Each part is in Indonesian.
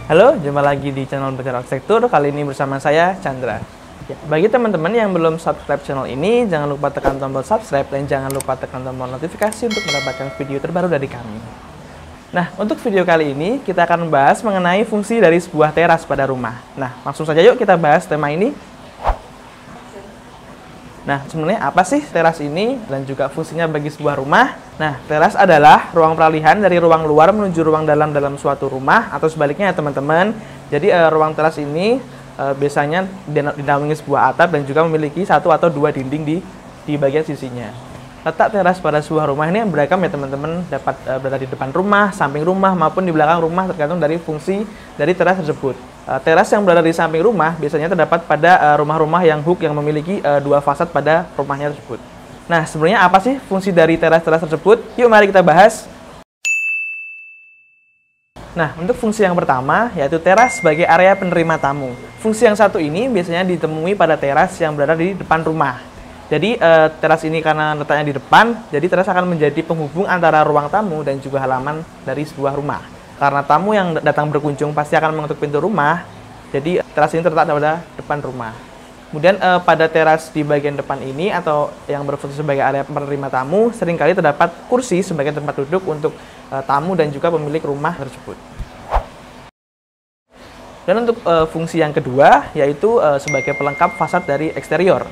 Halo, jumpa lagi di channel Belajar Arsitektur. Kali ini bersama saya, Chandra. Ya, bagi teman-teman yang belum subscribe channel ini, jangan lupa tekan tombol subscribe dan jangan lupa tekan tombol notifikasi untuk mendapatkan video terbaru dari kami. Nah, untuk video kali ini kita akan membahas mengenai fungsi dari sebuah teras pada rumah. Nah, langsung saja yuk kita bahas tema ini. Nah, sebenarnya apa sih teras ini dan juga fungsinya bagi sebuah rumah? Nah, teras adalah ruang peralihan dari ruang luar menuju ruang dalam suatu rumah atau sebaliknya ya teman-teman. Jadi ruang teras ini biasanya dinaungi sebuah atap dan juga memiliki satu atau dua dinding di bagian sisinya. Letak teras pada sebuah rumah ini beragam ya teman-teman, dapat berada di depan rumah, samping rumah maupun di belakang rumah tergantung dari fungsi dari teras tersebut. Teras yang berada di samping rumah biasanya terdapat pada rumah-rumah yang hook yang memiliki dua fasad pada rumahnya tersebut. Nah, sebenarnya apa sih fungsi dari teras-teras tersebut? Yuk mari kita bahas. Nah, untuk fungsi yang pertama yaitu teras sebagai area penerima tamu. Fungsi yang satu ini biasanya ditemui pada teras yang berada di depan rumah. Jadi teras ini karena letaknya di depan, jadi teras akan menjadi penghubung antara ruang tamu dan juga halaman dari sebuah rumah. Karena tamu yang datang berkunjung pasti akan mengetuk pintu rumah, jadi teras ini terletak pada depan rumah. Kemudian pada teras di bagian depan ini atau yang berfungsi sebagai area penerima tamu, seringkali terdapat kursi sebagai tempat duduk untuk tamu dan juga pemilik rumah tersebut. Dan untuk fungsi yang kedua yaitu sebagai pelengkap fasad dari eksterior.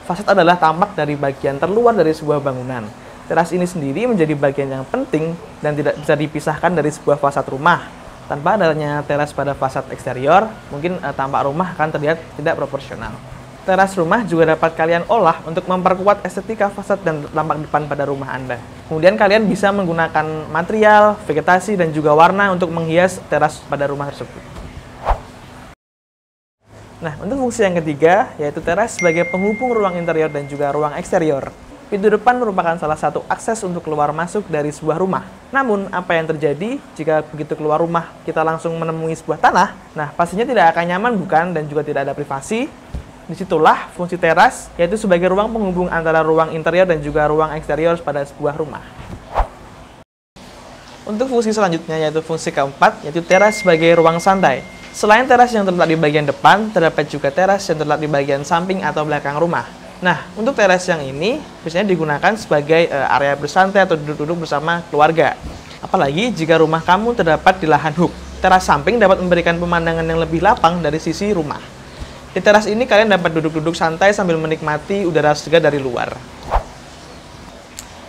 Fasad adalah tampak dari bagian terluar dari sebuah bangunan. Teras ini sendiri menjadi bagian yang penting dan tidak bisa dipisahkan dari sebuah fasad rumah. Tanpa adanya teras pada fasad eksterior, mungkin tampak rumah akan terlihat tidak proporsional. Teras rumah juga dapat kalian olah untuk memperkuat estetika fasad dan tampak depan pada rumah Anda. Kemudian kalian bisa menggunakan material, vegetasi, dan juga warna untuk menghias teras pada rumah tersebut. Nah, untuk fungsi yang ketiga, yaitu teras sebagai penghubung ruang interior dan juga ruang eksterior. Pintu depan merupakan salah satu akses untuk keluar masuk dari sebuah rumah. Namun, apa yang terjadi jika begitu keluar rumah kita langsung menemui sebuah tanah? Nah, pastinya tidak akan nyaman bukan dan juga tidak ada privasi. Disitulah fungsi teras, yaitu sebagai ruang penghubung antara ruang interior dan juga ruang eksterior pada sebuah rumah. Untuk fungsi selanjutnya yaitu fungsi keempat, yaitu teras sebagai ruang santai. Selain teras yang terletak di bagian depan, terdapat juga teras yang terletak di bagian samping atau belakang rumah. Nah, untuk teras yang ini biasanya digunakan sebagai area bersantai atau duduk-duduk bersama keluarga. Apalagi jika rumah kamu terdapat di lahan hook. Teras samping dapat memberikan pemandangan yang lebih lapang dari sisi rumah. Di teras ini kalian dapat duduk-duduk santai sambil menikmati udara segar dari luar.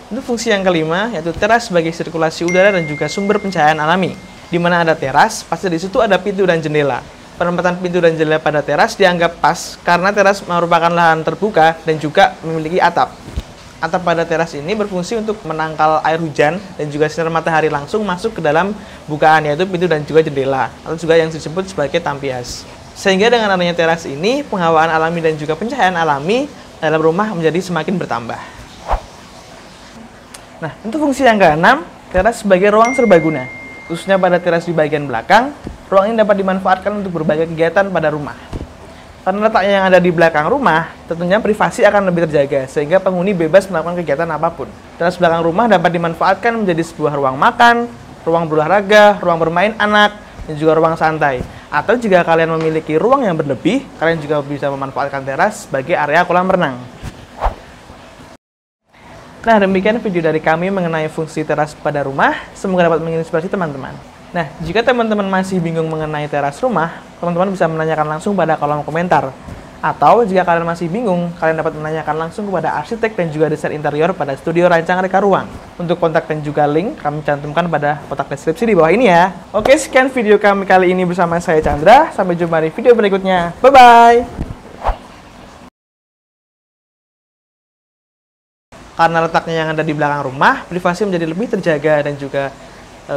Untuk fungsi yang kelima yaitu teras sebagai sirkulasi udara dan juga sumber pencahayaan alami. Di mana ada teras, pasti di situ ada pintu dan jendela. Penempatan pintu dan jendela pada teras dianggap pas karena teras merupakan lahan terbuka dan juga memiliki atap. Atap pada teras ini berfungsi untuk menangkal air hujan dan juga sinar matahari langsung masuk ke dalam bukaan yaitu pintu dan juga jendela atau juga yang disebut sebagai tampias. Sehingga dengan adanya teras ini, penghawaan alami dan juga pencahayaan alami dalam rumah menjadi semakin bertambah. Nah, untuk fungsi yang keenam, teras sebagai ruang serbaguna. Khususnya pada teras di bagian belakang, ruang ini dapat dimanfaatkan untuk berbagai kegiatan pada rumah. Karena letaknya yang ada di belakang rumah, tentunya privasi akan lebih terjaga, sehingga penghuni bebas melakukan kegiatan apapun. Teras belakang rumah dapat dimanfaatkan menjadi sebuah ruang makan, ruang berolahraga, ruang bermain anak, dan juga ruang santai. Atau jika kalian memiliki ruang yang berlebih, kalian juga bisa memanfaatkan teras sebagai area kolam renang. Nah, demikian video dari kami mengenai fungsi teras pada rumah. Semoga dapat menginspirasi teman-teman. Nah, jika teman-teman masih bingung mengenai teras rumah, teman-teman bisa menanyakan langsung pada kolom komentar. Atau jika kalian masih bingung, kalian dapat menanyakan langsung kepada arsitek dan juga desain interior pada Studio Rancang Reka Ruang. Untuk kontak dan juga link, kami cantumkan pada kotak deskripsi di bawah ini ya. Oke, sekian video kami kali ini bersama saya Chandra. Sampai jumpa di video berikutnya. Bye-bye! Karena letaknya yang ada di belakang rumah, privasi menjadi lebih terjaga dan juga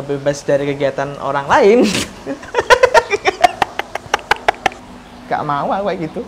bebas dari kegiatan orang lain. Gak mau aku kayak gitu.